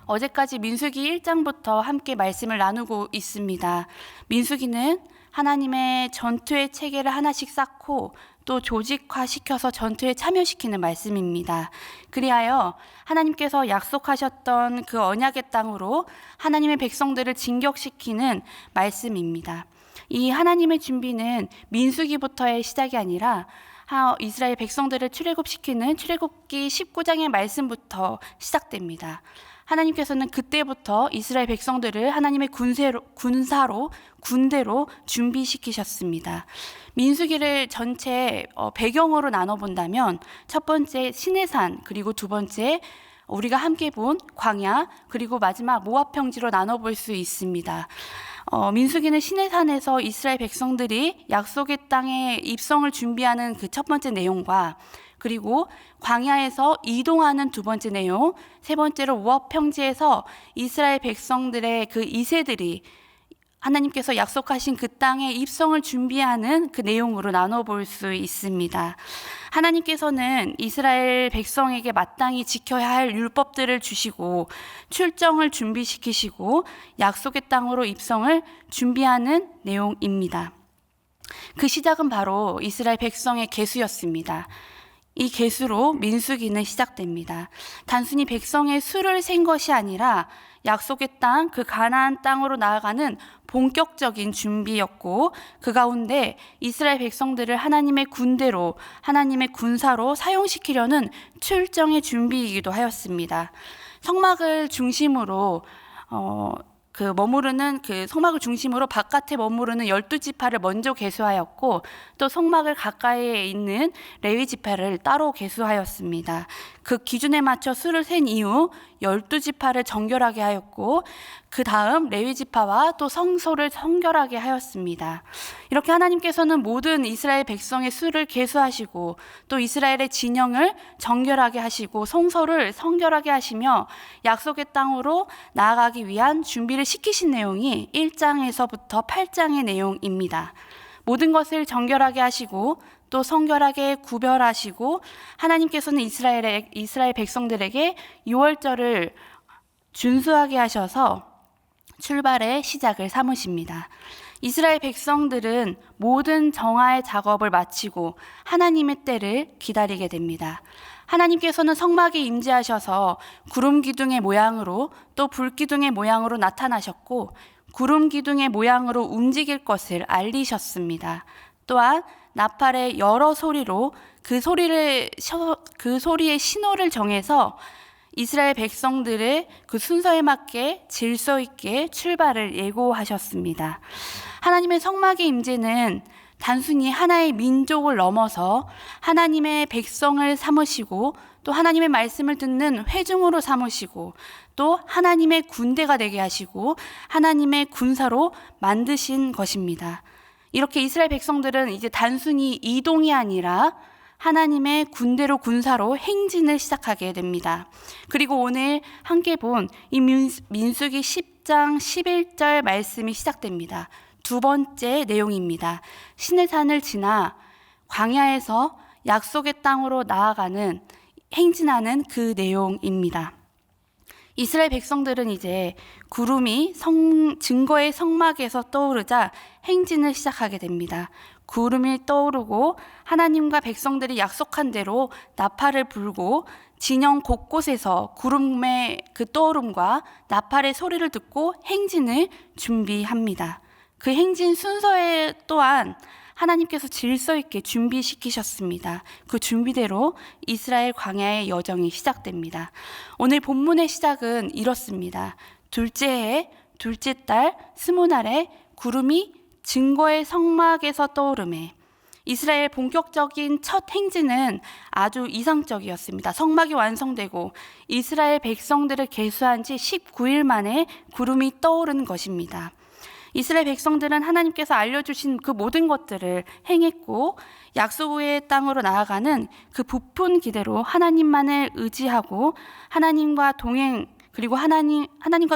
어제까지 민수기 1장부터 함께 말씀을 나누고 있습니다. 민수기는 하나님의 전투의 체계를 하나씩 쌓고 또 조직화시켜서 전투에 참여시키는 말씀입니다. 그리하여 하나님께서 약속하셨던 그 언약의 땅으로 하나님의 백성들을 진격시키는 말씀입니다. 이 하나님의 준비는 민수기부터의 시작이 아니라 이스라엘 백성들을 출애굽시키는 출애굽기 19장의 말씀부터 시작됩니다. 하나님께서는 그때부터 이스라엘 백성들을 하나님의 군대로 준비시키셨습니다. 민수기를 전체 배경으로 나눠본다면 첫 번째 시내산, 그리고 두 번째 우리가 함께 본 광야, 그리고 마지막 모압 평지로 나눠볼 수 있습니다. 민수기는 시내산에서 이스라엘 백성들이 약속의 땅에 입성을 준비하는 그 첫 번째 내용과, 그리고 광야에서 이동하는 두 번째 내용, 세 번째로 모압 평지에서 이스라엘 백성들의 그 2세들이 하나님께서 약속하신 그 땅에 입성을 준비하는 그 내용으로 나눠볼 수 있습니다. 하나님께서는 이스라엘 백성에게 마땅히 지켜야 할 율법들을 주시고 출정을 준비시키시고 약속의 땅으로 입성을 준비하는 내용입니다. 그 시작은 바로 이스라엘 백성의 계수였습니다. 이 계수로 민수기는 시작됩니다. 단순히 백성의 수를 센 것이 아니라 약속의 땅, 그 가나안 땅으로 나아가는 본격적인 준비였고, 그 가운데 이스라엘 백성들을 하나님의 군대로, 하나님의 군사로 사용시키려는 출정의 준비이기도 하였습니다. 성막을 중심으로 성막을 중심으로 바깥에 머무르는 12지파를 먼저 계수하였고, 또 성막을 가까이에 있는 레위 지파를 따로 계수하였습니다. 그 기준에 맞춰 수를 센 이후 12지파를 정결하게 하였고, 그 다음 레위 지파와 또 성소를 성결하게 하였습니다. 이렇게 하나님께서는 모든 이스라엘 백성의 수를 계수하시고, 또 이스라엘의 진영을 정결하게 하시고, 성소를 성결하게 하시며 약속의 땅으로 나아가기 위한 준비를 시키신 내용이 1장에서부터 8장의 내용입니다. 모든 것을 정결하게 하시고 또 성결하게 구별하시고, 하나님께서는 이스라엘 백성들에게 유월절을 준수하게 하셔서 출발의 시작을 삼으십니다. 이스라엘 백성들은 모든 정화의 작업을 마치고 하나님의 때를 기다리게 됩니다. 하나님께서는 성막에 임재하셔서 구름 기둥의 모양으로 또 불 기둥의 모양으로 나타나셨고, 구름 기둥의 모양으로 움직일 것을 알리셨습니다. 또한 나팔의 여러 소리로 그 소리의 신호를 정해서 이스라엘 백성들의 그 순서에 맞게 질서 있게 출발을 예고하셨습니다. 하나님의 성막의 임재는 단순히 하나의 민족을 넘어서 하나님의 백성을 삼으시고, 또 하나님의 말씀을 듣는 회중으로 삼으시고, 또 하나님의 군대가 되게 하시고 하나님의 군사로 만드신 것입니다. 이렇게 이스라엘 백성들은 이제 단순히 이동이 아니라 하나님의 군대로 군사로 행진을 시작하게 됩니다. 그리고 오늘 함께 본 이 민수기 10장 11절 말씀이 시작됩니다. 두 번째 내용입니다. 시내산을 지나 광야에서 약속의 땅으로 나아가는 행진하는 그 내용입니다. 이스라엘 백성들은 이제 구름이 증거의 성막에서 떠오르자 행진을 시작하게 됩니다. 구름이 떠오르고 하나님과 백성들이 약속한 대로 나팔을 불고 진영 곳곳에서 구름의 그 떠오름과 나팔의 소리를 듣고 행진을 준비합니다. 그 행진 순서에 또한 하나님께서 질서 있게 준비시키셨습니다. 그 준비대로 이스라엘 광야의 여정이 시작됩니다. 오늘 본문의 시작은 이렇습니다. 둘째 해, 둘째 달, 스무날에 구름이 증거의 성막에서 떠오르매. 이스라엘 본격적인 첫 행진은 아주 이상적이었습니다. 성막이 완성되고 이스라엘 백성들을 계수한 지 19일 만에 구름이 떠오른 것입니다. 이스라엘 백성들은 하나님께서 알려주신 그 모든 것들을 행했고, 약속의 땅으로 나아가는 그 부푼 기대로 하나님만을 의지하고 하나님과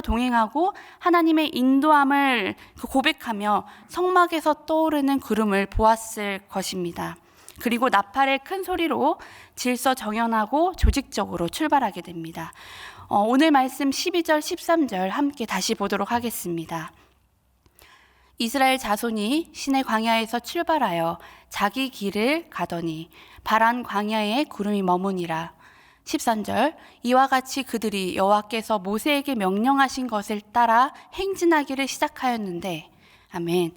동행하고 하나님의 인도함을 고백하며 성막에서 떠오르는 구름을 보았을 것입니다. 그리고 나팔의 큰 소리로 질서 정연하고 조직적으로 출발하게 됩니다. 오늘 말씀 12절, 13절 함께 다시 보도록 하겠습니다. 이스라엘 자손이 시내 광야에서 출발하여 자기 길을 가더니 바란 광야에 구름이 머무니라. 13절, 이와 같이 그들이 여호와께서 모세에게 명령하신 것을 따라 행진하기를 시작하였는데, 아멘.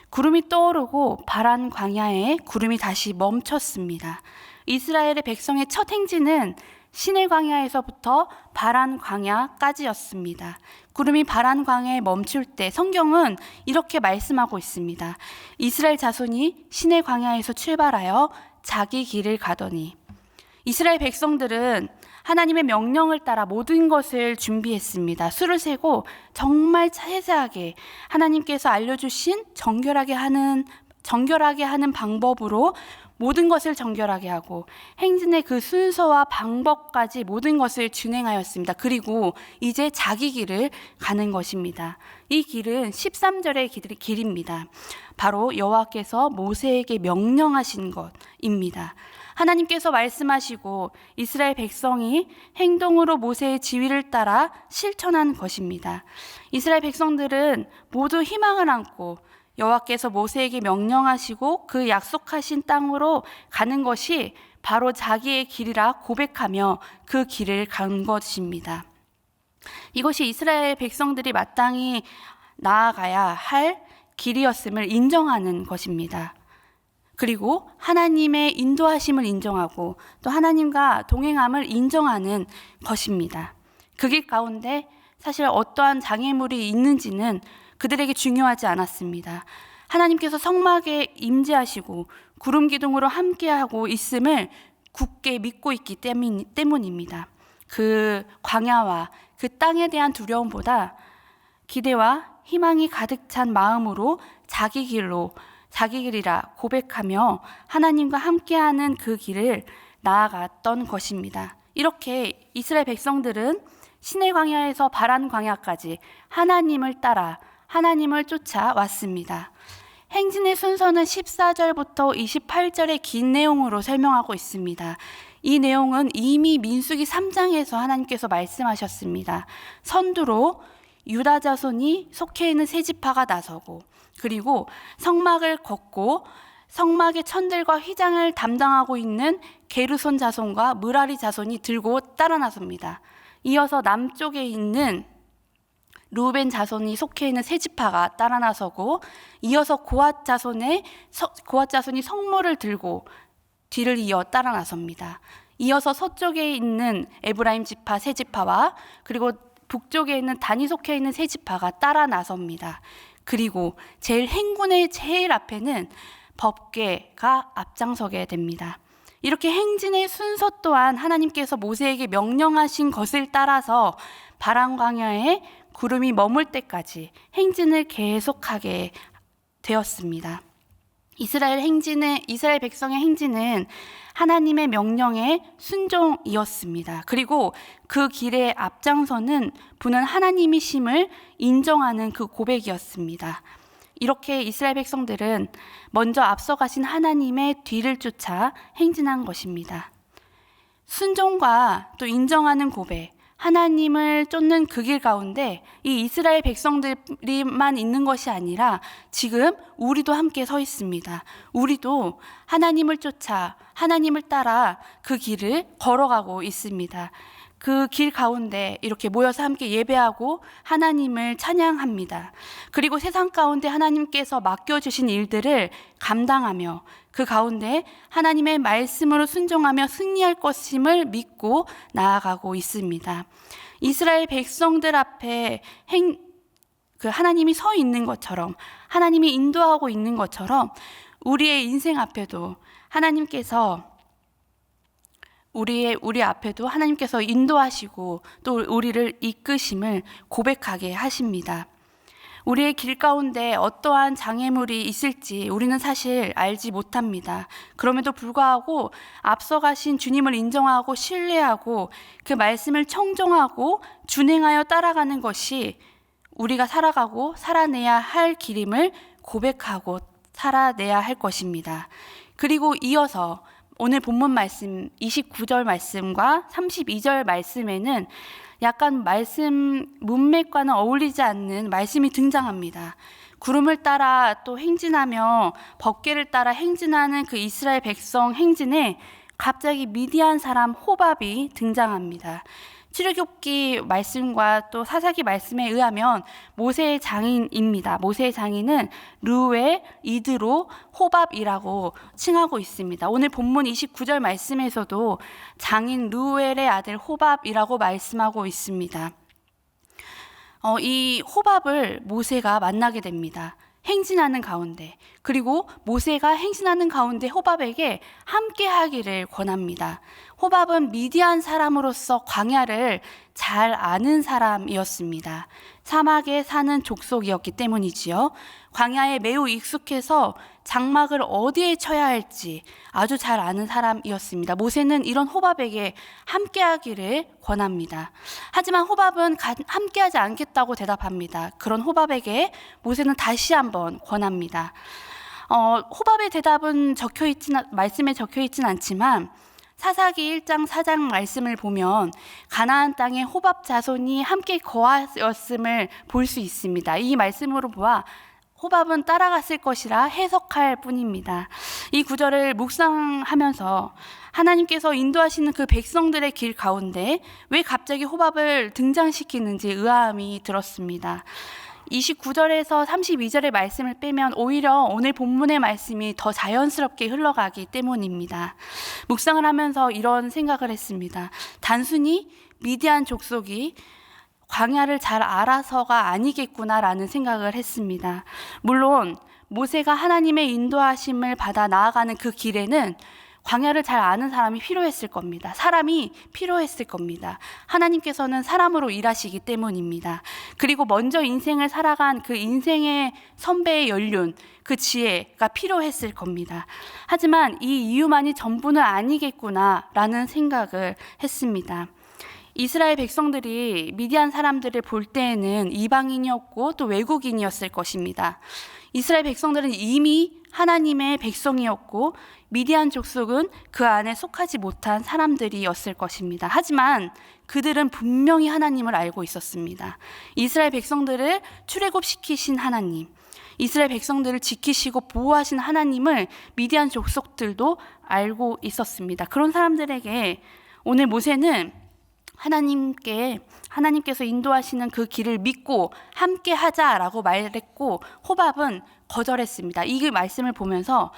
구름이 떠오르고 바란 광야에 구름이 다시 멈췄습니다. 이스라엘의 백성의 첫 행진은 시내 광야에서부터 바란 광야까지였습니다. 구름이 바란 광야에 멈출 때 성경은 이렇게 말씀하고 있습니다. 이스라엘 자손이 시내 광야에서 출발하여 자기 길을 가더니, 이스라엘 백성들은 하나님의 명령을 따라 모든 것을 준비했습니다. 수를 세고 정말 세세하게 하나님께서 알려주신 정결하게 하는 방법으로 모든 것을 정결하게 하고 행진의 그 순서와 방법까지 모든 것을 진행하였습니다. 그리고 이제 자기 길을 가는 것입니다. 이 길은 13절의 길입니다. 바로 여호와께서 모세에게 명령하신 것입니다. 하나님께서 말씀하시고 이스라엘 백성이 행동으로 모세의 지휘를 따라 실천한 것입니다. 이스라엘 백성들은 모두 희망을 안고 여호와께서 모세에게 명령하시고 그 약속하신 땅으로 가는 것이 바로 자기의 길이라 고백하며 그 길을 간 것입니다. 이것이 이스라엘 백성들이 마땅히 나아가야 할 길이었음을 인정하는 것입니다. 그리고 하나님의 인도하심을 인정하고 또 하나님과 동행함을 인정하는 것입니다. 그 길 가운데 사실 어떠한 장애물이 있는지는 그들에게 중요하지 않았습니다. 하나님께서 성막에 임재하시고 구름 기둥으로 함께하고 있음을 굳게 믿고 있기 때문입니다. 그 광야와 그 땅에 대한 두려움보다 기대와 희망이 가득 찬 마음으로 자기 길이라 고백하며 하나님과 함께하는 그 길을 나아갔던 것입니다. 이렇게 이스라엘 백성들은 시내 광야에서 바란 광야까지 하나님을 따라 하나님을 쫓아왔습니다. 행진의 순서는 14절부터 28절의 긴 내용으로 설명하고 있습니다. 이 내용은 이미 민수기 3장에서 하나님께서 말씀하셨습니다. 선두로 유다 자손이 속해 있는 세 지파가 나서고, 그리고 성막을 걷고 성막의 천들과 휘장을 담당하고 있는 게르손 자손과 므라리 자손이 들고 따라 나섭니다. 이어서 남쪽에 있는 루벤 자손이 속해 있는 세 지파가 따라 나서고, 이어서 고앗 자손이 성물을 들고 뒤를 이어 따라 나섭니다. 이어서 서쪽에 있는 에브라임 지파 세 지파와 그리고 북쪽에 있는 단이 속해 있는 세 지파가 따라 나섭니다. 그리고 행군의 제일 앞에는 법궤가 앞장서게 됩니다. 이렇게 행진의 순서 또한 하나님께서 모세에게 명령하신 것을 따라서 바란 광야에 구름이 머물 때까지 행진을 계속하게 되었습니다. 이스라엘 백성의 행진은 하나님의 명령에 순종이었습니다. 그리고 그 길의 앞장서는 분은 하나님이심을 인정하는 그 고백이었습니다. 이렇게 이스라엘 백성들은 먼저 앞서가신 하나님의 뒤를 쫓아 행진한 것입니다. 순종과 또 인정하는 고백, 하나님을 쫓는 그 길 가운데 이 이스라엘 백성들이만 있는 것이 아니라 지금 우리도 함께 서 있습니다. 우리도 하나님을 쫓아 하나님을 따라 그 길을 걸어가고 있습니다. 그 길 가운데 이렇게 모여서 함께 예배하고 하나님을 찬양합니다. 그리고 세상 가운데 하나님께서 맡겨주신 일들을 감당하며 그 가운데 하나님의 말씀으로 순종하며 승리할 것임을 믿고 나아가고 있습니다. 이스라엘 백성들 앞에 하나님이 서 있는 것처럼, 하나님이 인도하고 있는 것처럼 우리의 인생 앞에도 하나님께서 우리 앞에도 하나님께서 인도하시고 또 우리를 이끄심을 고백하게 하십니다. 우리의 길 가운데 어떠한 장애물이 있을지 우리는 사실 알지 못합니다. 그럼에도 불구하고 앞서가신 주님을 인정하고 신뢰하고 그 말씀을 청종하고 준행하여 따라가는 것이 우리가 살아가고 살아내야 할 길임을 고백하고 살아내야 할 것입니다. 그리고 이어서 오늘 본문 말씀 29절 말씀과 32절 말씀에는 약간 말씀 문맥과는 어울리지 않는 말씀이 등장합니다. 구름을 따라 또 행진하며 번개를 따라 행진하는 그 이스라엘 백성 행진에 갑자기 미디안 사람 호밥이 등장합니다. 출애굽기 말씀과 또 사사기 말씀에 의하면 모세의 장인입니다. 모세의 장인은 르웨, 이드로, 호밥이라고 칭하고 있습니다. 오늘 본문 29절 말씀에서도 장인 르웰의 아들 호밥이라고 말씀하고 있습니다. 이 호밥을 모세가 만나게 됩니다. 행진하는 가운데, 그리고 모세가 행진하는 가운데 호밥에게 함께 하기를 권합니다. 호밥은 미디안 사람으로서 광야를 잘 아는 사람이었습니다. 사막에 사는 족속이었기 때문이지요. 광야에 매우 익숙해서 장막을 어디에 쳐야 할지 아주 잘 아는 사람이었습니다. 모세는 이런 호밥에게 함께하기를 권합니다. 하지만 호밥은 함께하지 않겠다고 대답합니다. 그런 호밥에게 모세는 다시 한번 권합니다. 호밥의 대답은 말씀에 적혀 있진 않지만 사사기 1장 4장 말씀을 보면 가나안 땅에 호밥 자손이 함께 거하였음을 볼 수 있습니다. 이 말씀으로 보아 호밥은 따라갔을 것이라 해석할 뿐입니다. 이 구절을 묵상하면서 하나님께서 인도하시는 그 백성들의 길 가운데 왜 갑자기 호밥을 등장시키는지 의아함이 들었습니다. 29절에서 32절의 말씀을 빼면 오히려 오늘 본문의 말씀이 더 자연스럽게 흘러가기 때문입니다. 묵상을 하면서 이런 생각을 했습니다. 단순히 미디안 족속이 광야를 잘 알아서가 아니겠구나라는 생각을 했습니다. 물론 모세가 하나님의 인도하심을 받아 나아가는 그 길에는 광야를 잘 아는 사람이 필요했을 겁니다. 사람이 필요했을 겁니다. 하나님께서는 사람으로 일하시기 때문입니다. 그리고 먼저 인생을 살아간 그 인생의 선배의 연륜, 그 지혜가 필요했을 겁니다. 하지만 이 이유만이 전부는 아니겠구나라는 생각을 했습니다. 이스라엘 백성들이 미디안 사람들을 볼 때에는 이방인이었고 또 외국인이었을 것입니다. 이스라엘 백성들은 이미 하나님의 백성이었고 미디안 족속은 그 안에 속하지 못한 사람들이었을 것입니다. 하지만 그들은 분명히 하나님을 알고 있었습니다. 이스라엘 백성들을 출애굽시키신 하나님, 이스라엘 백성들을 지키시고 보호하신 하나님을 미디안 족속들도 알고 있었습니다. 그런 사람들에게 오늘 모세는 하나님께서 인도하시는 그 길을 믿고 함께 하자라고 말했고 호밥은 거절했습니다. 이 말씀을 보면서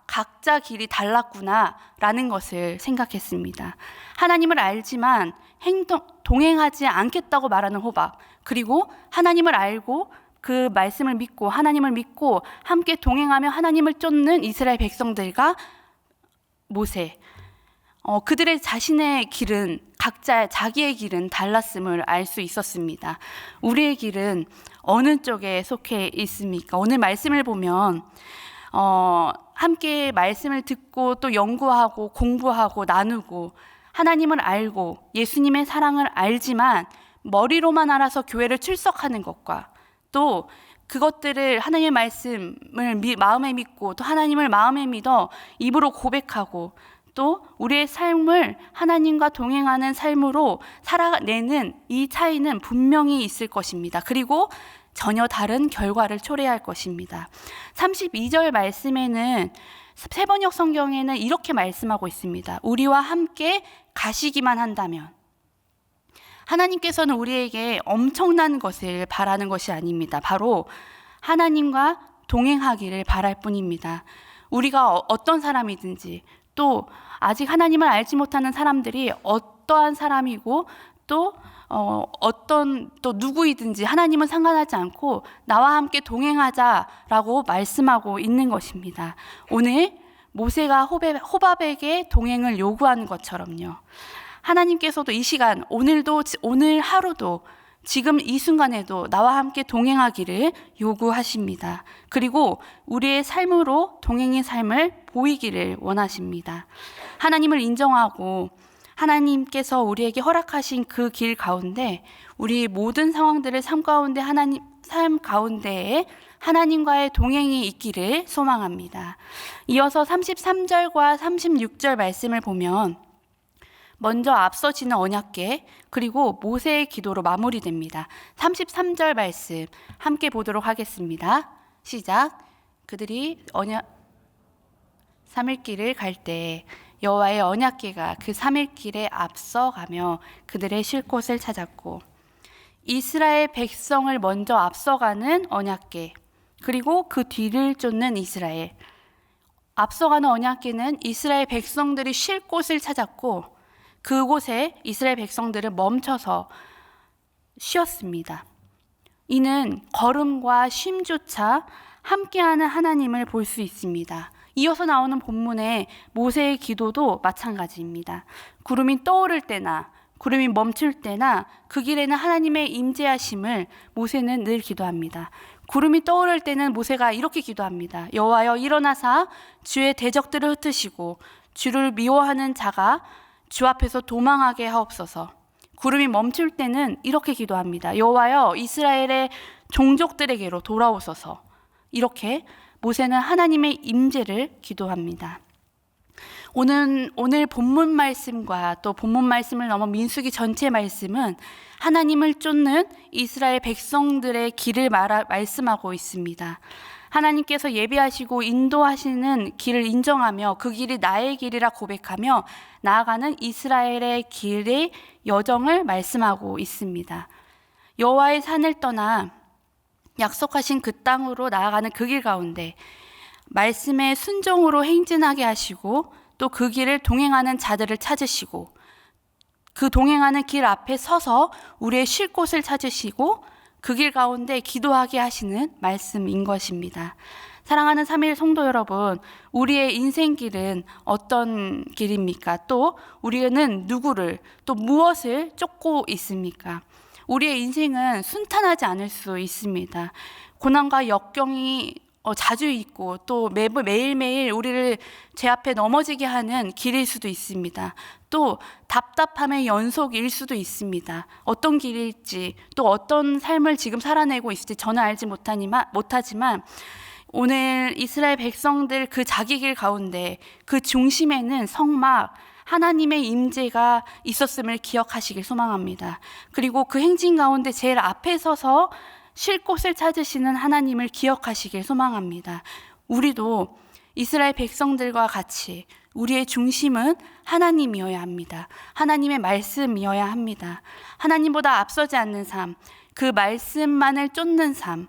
각자 길이 달랐구나라는 것을 생각했습니다. 하나님을 알지만 동행하지 않겠다고 말하는 호밥, 그리고 하나님을 알고 그 말씀을 믿고 하나님을 믿고 함께 동행하며 하나님을 쫓는 이스라엘 백성들과 모세, 그들의 자신의 길은 각자 자기의 길은 달랐음을 알 수 있었습니다. 우리의 길은 어느 쪽에 속해 있습니까? 오늘 말씀을 보면 함께 말씀을 듣고 또 연구하고 공부하고 나누고 하나님을 알고 예수님의 사랑을 알지만 머리로만 알아서 교회를 출석하는 것과 또 그것들을 하나님의 말씀을 마음에 믿고 또 하나님을 마음에 믿어 입으로 고백하고 또 우리의 삶을 하나님과 동행하는 삶으로 살아내는 이 차이는 분명히 있을 것입니다. 그리고 전혀 다른 결과를 초래할 것입니다. 32절 말씀에는 세번역 성경에는 이렇게 말씀하고 있습니다. 우리와 함께 가시기만 한다면. 하나님께서는 우리에게 엄청난 것을 바라는 것이 아닙니다. 바로 하나님과 동행하기를 바랄 뿐입니다. 우리가 어떤 사람이든지 또 아직 하나님을 알지 못하는 사람들이 어떠한 사람이고 또 누구이든지 하나님은 상관하지 않고 나와 함께 동행하자라고 말씀하고 있는 것입니다. 오늘 모세가 호밥에게 동행을 요구하는 것처럼요. 하나님께서도 이 시간 오늘 하루도 지금 이 순간에도 나와 함께 동행하기를 요구하십니다. 그리고 우리의 삶으로 동행의 삶을 보이기를 원하십니다. 하나님을 인정하고 하나님께서 우리에게 허락하신 그 길 가운데 우리 모든 상황들을 삶 가운데에 하나님과의 동행이 있기를 소망합니다. 이어서 33절과 36절 말씀을 보면 먼저 앞서지는 언약궤, 그리고 모세의 기도로 마무리됩니다. 33절 말씀 함께 보도록 하겠습니다. 시작. 그들이 3일 길을 갈 때 여호와의 언약궤가 그 3일 길에 앞서가며 그들의 쉴 곳을 찾았고, 이스라엘 백성을 먼저 앞서가는 언약궤, 그리고 그 뒤를 쫓는 이스라엘. 앞서가는 언약궤는 이스라엘 백성들이 쉴 곳을 찾았고, 그곳에 이스라엘 백성들은 멈춰서 쉬었습니다. 이는 걸음과 쉼조차 함께하는 하나님을 볼 수 있습니다. 이어서 나오는 본문의 모세의 기도도 마찬가지입니다. 구름이 떠오를 때나 구름이 멈출 때나 그 길에는 하나님의 임재하심을 모세는 늘 기도합니다. 구름이 떠오를 때는 모세가 이렇게 기도합니다. 여호와여, 일어나사 주의 대적들을 흩으시고 주를 미워하는 자가 주 앞에서 도망하게 하옵소서. 구름이 멈출 때는 이렇게 기도합니다. 여호와여, 이스라엘의 종족들에게로 돌아오소서. 이렇게 모세는 하나님의 임재를 기도합니다. 오늘 본문 말씀과 또 본문 말씀을 넘어 민수기 전체 말씀은 하나님을 쫓는 이스라엘 백성들의 길을 말씀하고 있습니다. 하나님께서 예비하시고 인도하시는 길을 인정하며 그 길이 나의 길이라 고백하며 나아가는 이스라엘의 길의 여정을 말씀하고 있습니다. 여호와의 산을 떠나 약속하신 그 땅으로 나아가는 그 길 가운데 말씀에 순종으로 행진하게 하시고, 또 그 길을 동행하는 자들을 찾으시고, 그 동행하는 길 앞에 서서 우리의 쉴 곳을 찾으시고, 그 길 가운데 기도하게 하시는 말씀인 것입니다. 사랑하는 3일 성도 여러분, 우리의 인생 길은 어떤 길입니까? 또 우리는 누구를, 또 무엇을 쫓고 있습니까? 우리의 인생은 순탄하지 않을 수 있습니다. 고난과 역경이 자주 있고, 또 매일매일 우리를 죄 앞에 넘어지게 하는 길일 수도 있습니다. 또 답답함의 연속일 수도 있습니다. 어떤 길일지, 또 어떤 삶을 지금 살아내고 있을지 저는 알지 못하지만 오늘 이스라엘 백성들 그 자기 길 가운데 그 중심에는 성막, 하나님의 임재가 있었음을 기억하시길 소망합니다. 그리고 그 행진 가운데 제일 앞에 서서 쉴 곳을 찾으시는 하나님을 기억하시길 소망합니다. 우리도 이스라엘 백성들과 같이 우리의 중심은 하나님이어야 합니다. 하나님의 말씀이어야 합니다. 하나님보다 앞서지 않는 삶, 그 말씀만을 쫓는 삶,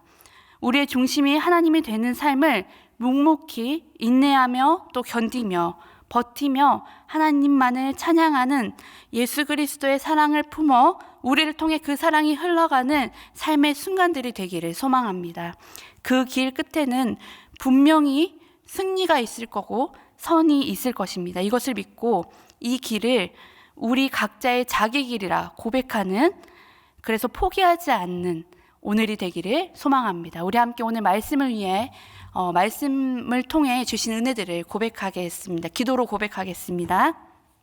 우리의 중심이 하나님이 되는 삶을 묵묵히 인내하며 또 견디며 버티며 하나님만을 찬양하는 예수 그리스도의 사랑을 품어 우리를 통해 그 사랑이 흘러가는 삶의 순간들이 되기를 소망합니다. 그 길 끝에는 분명히 승리가 있을 거고 선이 있을 것입니다. 이것을 믿고 이 길을 우리 각자의 자기 길이라 고백하는, 그래서 포기하지 않는 오늘이 되기를 소망합니다. 우리 함께 오늘 말씀을 위해 말씀을 통해 주신 은혜들을 고백하겠습니다. 기도로 고백하겠습니다.